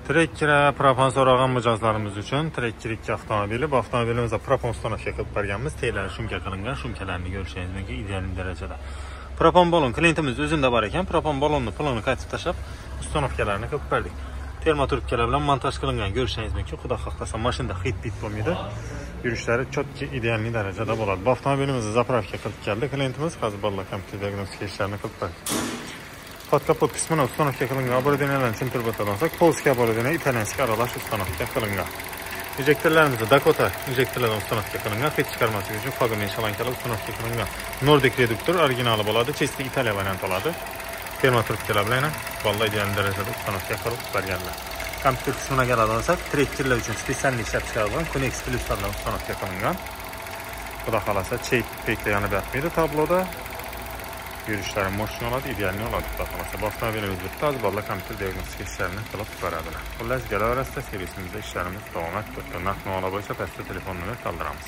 Trekkira propan so'ragan mijozlarimiz uchun Trekkira 2 avtomobili. Bu avtomobilimizda propan ustanovka qilib berganmiz. Teylari shumka qilingan, shumkalarni ko'rishingiz mumkin ideal darajada. Propan balon klientimiz o'zida bor ekan. Propan balonni pulini qaytib tashlab, ustanovkalarni qilib berdik. Termo trubkalar bilan montaj qilingan ko'rishingiz mumkin. Xudo xohlasa mashinada hid-bit bo'lmaydi. Yurishlari chotki ideal darajada bo'ladi. Bu avtomobilimizni zapravka qilib keldi. Klientimiz hozir bolalar kompyuter diagnostika ishlarini qilib berdi. Под kapot qismini ustanovka qilingan оборудованияларni tushuntirib o'tadisak, polskiy оборудование, italyanskiy aralash ustanovka qilingan. Injektorlarimizni Dakota injektorlardan ustanovka qilingan, hech chiqarmaslik uchun fagomen shalankalar ustanovka qilingan. Nordic reduktor originali bo'ladi, chesti Italiya varianti bo'ladi. Termo trubkalar bilan vallahi ideal darajada ustanovka qilib berganlar. Kompyuter qismiga keladisak, Trekkira uchun spesial ishlab chiqarilgan Konex Pluslar bilan ustanovka qilingan. Xudo xolasa chek pekda yanib yotmaydi tabloda. Yurishlari mashina oladi, ideal oladi. Xudo xolasa bu avtomobilimiz bitta bolalar kompyuter diagnostika ishlarini qilib beradilar. Xullas, galaverasida servisimizda ishlarimiz davom etmoqda. Narx-navo bo'yicha pastda telefon nomer qoldiramiz.